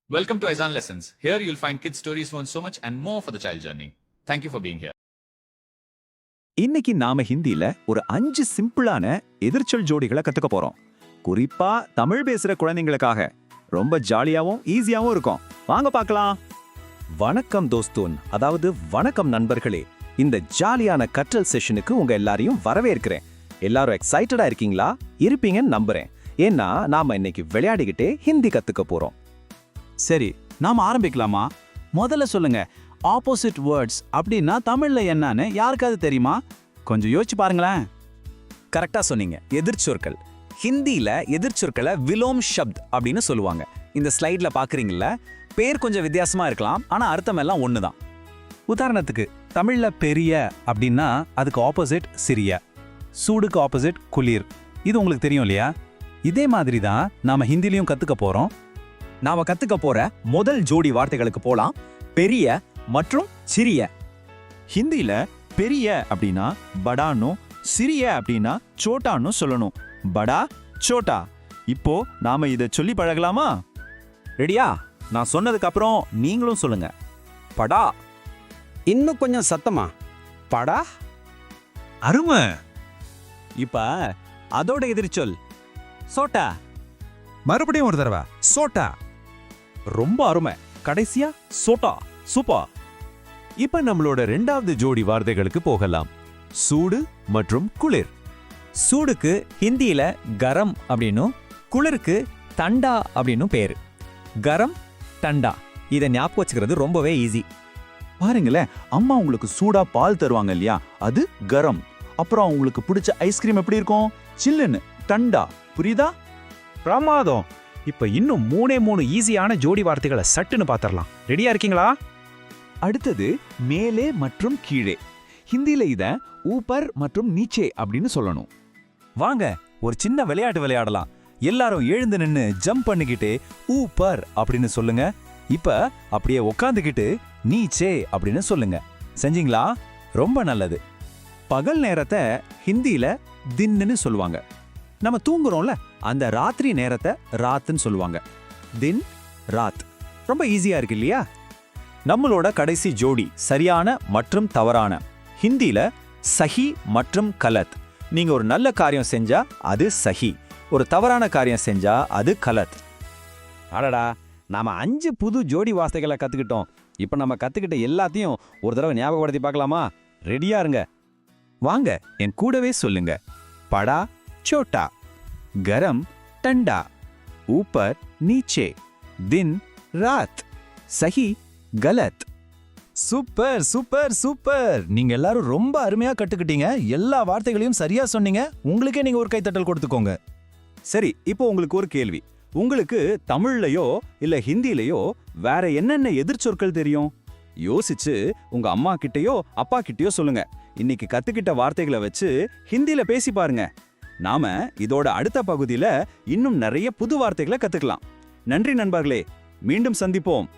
Welcome to Aizan Lessons. Here you'll find kids stories for so much and more for the child journey. Thank you for being here. இன்னைக்கு நாம ஹிந்தில ஒரு 5 சிம்பிளான எதிர்ச்சொல் ஜோடிகளை கத்துக்க போறோம். குறிப்பா தமிழ் பேசுற குழந்தைங்களுக்காக ரொம்ப ஜாலியாவும் ஈஸியாவும் இருக்கும். வாங்க பார்க்கலாம். வணக்கம் தோஸ்தோன், அதாவது வணக்கம் நண்பர்களே. இந்த ஜாலியான கற்றல் செஷனுக்கு உங்க எல்லாரையும் வரவேற்கிறேன். எல்லாரும் எக்ஸைட்டடா இருக்கீங்களா? இருப்பீங்கன்னு நம்புறேன். ஏன்னா நாம இன்னைக்கு விளையாடிக்கிட்டே ஹிந்தி கத்துக்க போறோம். சரி, நாம ஆரம்பிக்கலாமா? முதல்ல சொல்லுங்க, ஆப்போசிட் வேர்ட்ஸ் அப்படின்னா தமிழ்ல என்னன்னு யாருக்காவது தெரியுமா? கொஞ்சம் யோசிச்சு பாருங்களேன். கரெக்டா சொன்னீங்க. எதிர்ச்சொற்கள். ஹிந்தியில எதிர்ச்சொற்களை விலோம் ஷப்த் அப்படின்னு சொல்லுவாங்க. இந்த ஸ்லைட்ல பாக்குறீங்கல்ல, பேர் கொஞ்சம் வித்தியாசமா இருக்கலாம், ஆனா அர்த்தம் எல்லாம் ஒண்ணுதான். உதாரணத்துக்கு தமிழ்ல பெரிய அப்படின்னா அதுக்கு ஆப்போசிட் சிறிய, சூடுக்கு ஆப்போசிட் குளிர். இது உங்களுக்கு தெரியும் இல்லையா? இதே மாதிரி தான் நாம ஹிந்திலையும் கத்துக்க போறோம். நாம கத்துக்க போற முதல் ஜோடி வார்த்தைகளுக்கு போலாம். பெரிய மற்றும் சிறிய. ஹிந்தில பெரிய அப்படின்னா படான்னு, சிறிய அப்படின்னா சோட்டான்னு சொல்லணும். படா, சோட்டா. இப்போ நாம இத சொல்லி பழகலாமா? ரெடியா? நான் சொன்னதுக்கு அப்புறம் நீங்களும் சொல்லுங்க. படா. இன்னும் கொஞ்சம் சத்தமா. படா. அருமை. இப்ப அதோட எதிர்ச்சொல் சோட்டா. மறுபடியும் ஒரு தடவை, சோட்டா. ரொம்ப அருமை. கடைசியா சோட்டா. சூப்பர். இப்ப நம்மளோட ரெண்டாவது ஜோடி வார்த்தைகளுக்கு போகலாம். சூடு மற்றும் குளிர். சூடுக்கு ஹிந்தியில கரம் அப்படின்னும், குளிருக்கு தண்டா அப்படின்னும் பேரு. கரம், தண்டா. இதை ஞாபகம் வச்சுக்கிறது ரொம்பவே ஈஸி. பாருங்களேன், அம்மா உங்களுக்கு சூடா பால் தருவாங்க இல்லையா, அது கரம். அப்புறம் உங்களுக்கு பிடிச்ச ஐஸ்கிரீம் எப்படி இருக்கும்? சில்லுன்னு, தண்டா. புரியுதா? பிரமாதம். இப்ப இன்னும் மூணு ஈஸியான ஜோடி வார்த்தைகளை சட்டுன்னு பாத்திரலாம். ரெடியா இருக்கீங்களா? அடுத்தது மேலே மற்றும் கீழே. ஹிந்தில இத ஊப்பர் மற்றும் நீச்சே அப்படின்னு சொல்லணும். வாங்க, ஒரு சின்ன விளையாட்டு விளையாடலாம். எல்லாரும் எழுந்து நின்னு ஜம்ப் பண்ணிக்கிட்டு ஊப்பர் அப்படின்னு சொல்லுங்க. இப்ப அப்படியே உக்காந்துக்கிட்டு நீச்சே அப்படின்னு சொல்லுங்க. செஞ்சீங்களா? ரொம்ப நல்லது. பகல் நேரத்தை ஹிந்தில தின்னு சொல்லுவாங்க. நம்ம தூங்குறோம்ல, அந்த ராத்திரி நேரத்தை ராத்துன்னு சொல்லுவாங்க. தின், ராத். ரொம்ப ஈஸியா இருக்கு இல்லையா? நம்மளோட கடைசி ஜோடி சரியான மற்றும் தவறான. ஹிந்தில சஹி மற்றும் கலத். நீங்க ஒரு நல்ல காரியம் செஞ்சா அது சஹி, ஒரு தவறான காரியம் செஞ்சா அது கலத். அடடா, நாம 5 புது ஜோடி வார்த்தைகளை கத்துக்கிட்டோம். இப்ப நம்ம கத்துக்கிட்ட எல்லாத்தையும் ஒரு தடவை ஞாபகப்படுத்தி பார்க்கலாமா? ரெடியா இருங்க. வாங்க, என் கூடவே சொல்லுங்க. படா, சோட்டா. கரம், டண்டா. ஊப்பர், நீச்சே. தின், ராத். சஹி, கலத். Super super super. நீங்க எல்லாரும் ரொம்ப அருமையா கத்துக்கிட்டீங்க. எல்லா வார்த்தைகளையும் சரியா சொன்னீங்க. உங்களுக்கே நீங்க ஒரு கைத்தட்டல் கொடுத்துக்கோங்க. சரி, இப்போ உங்களுக்கு ஒரு கேள்வி. உங்களுக்கு தமிழ்லயோ இல்ல ஹிந்திலயோ வேற என்னென்ன எதிர்ச்சொற்கள் தெரியும்? யோசிச்சு உங்க அம்மா கிட்டயோ அப்பா கிட்டயோ சொல்லுங்க. இன்னைக்கு கத்துக்கிட்ட வார்த்தைகளை வச்சு ஹிந்தில பேசி பாருங்க. நாம இதோட அடுத்த பகுதியில இன்னும் நிறைய புது வார்த்தைகளை கத்துக்கலாம். நன்றி நண்பர்களே, மீண்டும் சந்திப்போம்.